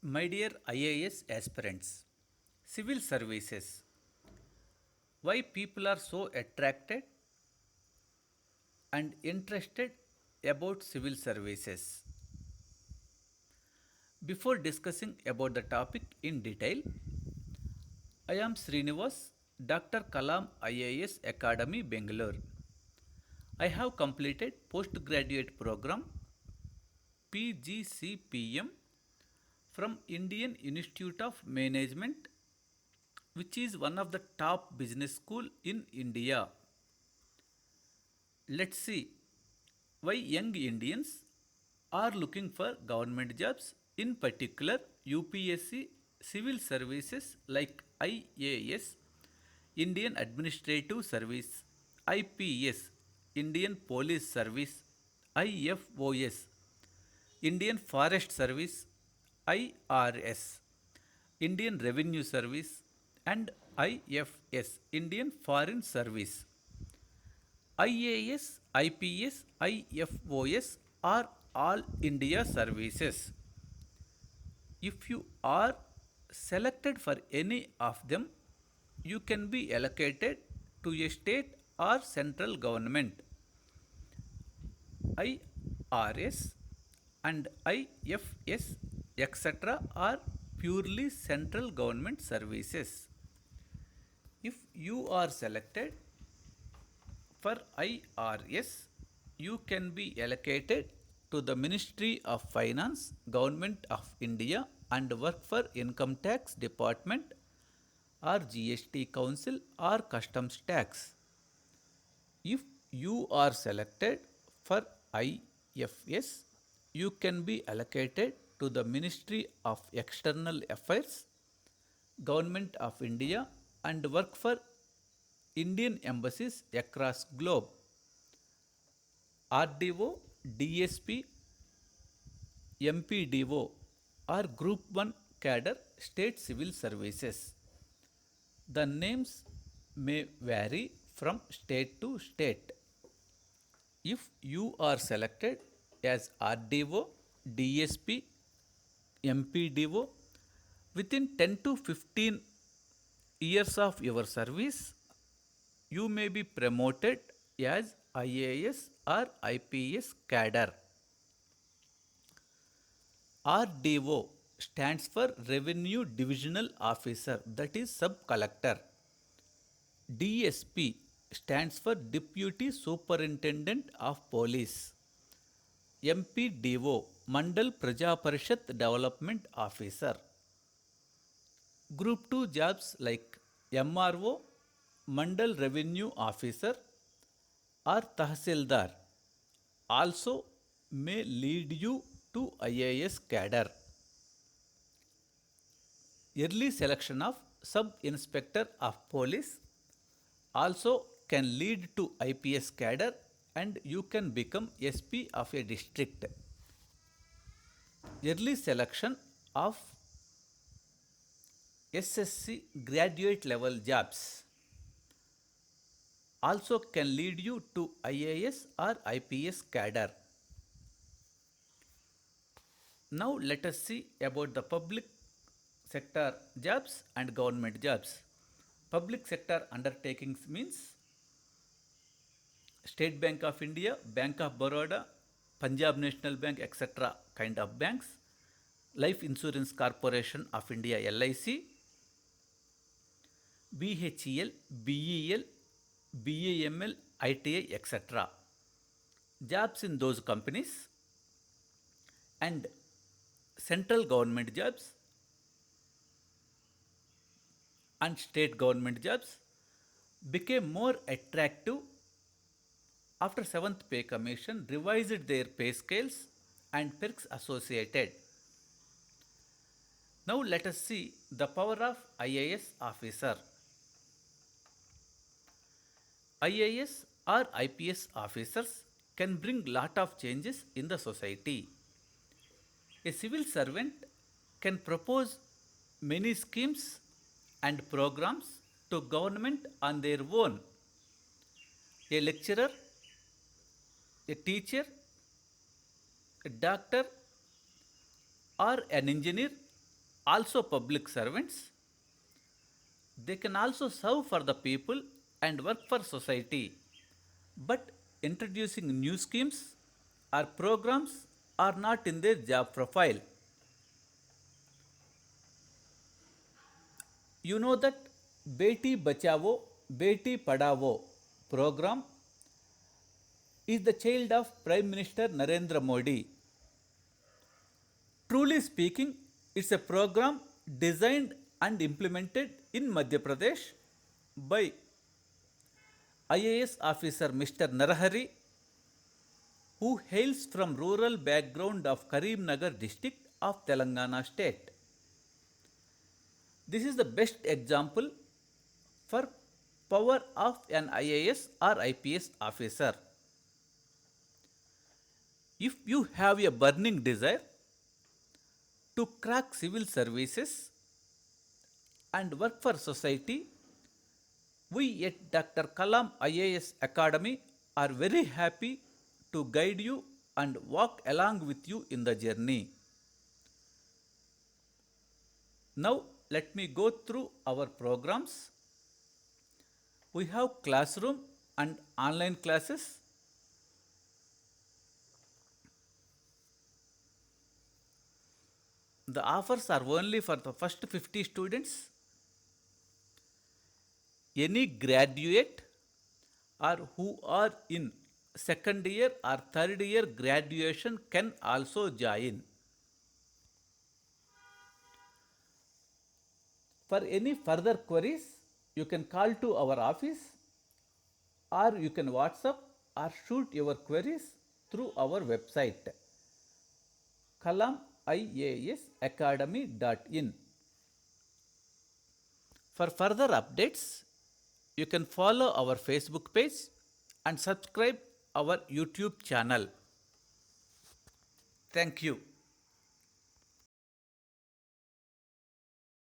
My dear IAS aspirants, civil services. Why people are so attracted and interested about civil services? Before discussing about the topic in detail, I am Srinivas, Dr. Kalam IAS Academy, Bangalore. I have completed postgraduate program PGCPM from Indian Institute of Management, which is one of the top business school in India. Let's see why young Indians are looking for government jobs, in particular UPSC civil services like IAS, Indian Administrative Service, IPS, Indian Police Service, IFOS, Indian Forest Service, IRS, Indian Revenue Service, and IFS, Indian Foreign Service. IAS, IPS, IFOS are all India services. If you are selected for any of them, you can be allocated to a state or central government. IRS and IFS, etc., are purely central government services. If you are selected for IRS, you can be allocated to the Ministry of Finance, Government of India, and work for Income Tax Department or GST Council or Customs Tax. If you are selected for IFS, you can be allocated to the Ministry of External Affairs, Government of India, and work for Indian embassies across globe. RDO, DSP, MPDO are Group 1 cadre state civil services. The names may vary from state to state. If you are selected as RDO, DSP, MPDO within 10 to 15 years of your service, you may be promoted as IAS or IPS cadre. RDO stands for Revenue Divisional Officer, that is sub collector. DSP stands for Deputy Superintendent of Police. MPDO Mandal Praja Parishad Development Officer. Group 2 jobs like MRO, Mandal Revenue Officer, or Tahsildar also may lead you to IAS cadre. Early selection of Sub Inspector of Police also can lead to IPS cadre and you can become SP of a district. Early selection of SSC graduate level jobs also can lead you to IAS or IPS cadre. Now let us see about the public sector jobs and government jobs. Public sector undertakings means State Bank of India, Bank of Baroda, Punjab National Bank, etc. kind of banks, Life Insurance Corporation of India LIC, BHEL, BEL, BAML, ITI, etc. Jobs in those companies and central government jobs and state government jobs became more attractive after 7th Pay Commission revised their pay scales and perks associated. Now let us see the power of IAS officer. IAS or IPS officers can bring lot of changes in the society. A civil servant can propose many schemes and programs to government on their own. A lecturer, a teacher, a doctor, or an engineer also public servants. They can also serve for the people and work for society. But introducing new schemes or programs are not in their job profile. You know that Beti Bachao, Beti Padhao program is the child of Prime Minister Narendra Modi. Truly speaking, it's a program designed and implemented in Madhya Pradesh by IAS officer Mr. Narahari, who hails from rural background of Karimnagar district of Telangana state. This is the best example for power of an IAS or IPS officer. If you have a burning desire to crack civil services and work for society, we at Dr. Kalam IAS Academy are very happy to guide you and walk along with you in the journey. Now, let me go through our programs. We have classroom and online classes. The offers are only for the first 50 students. Any graduate or who are in second year or third year graduation can also join. For any further queries, you can call to our office or you can WhatsApp or shoot your queries through our website kalamiasacademy.in. For further updates, you can follow our Facebook page and subscribe our YouTube channel. Thank you.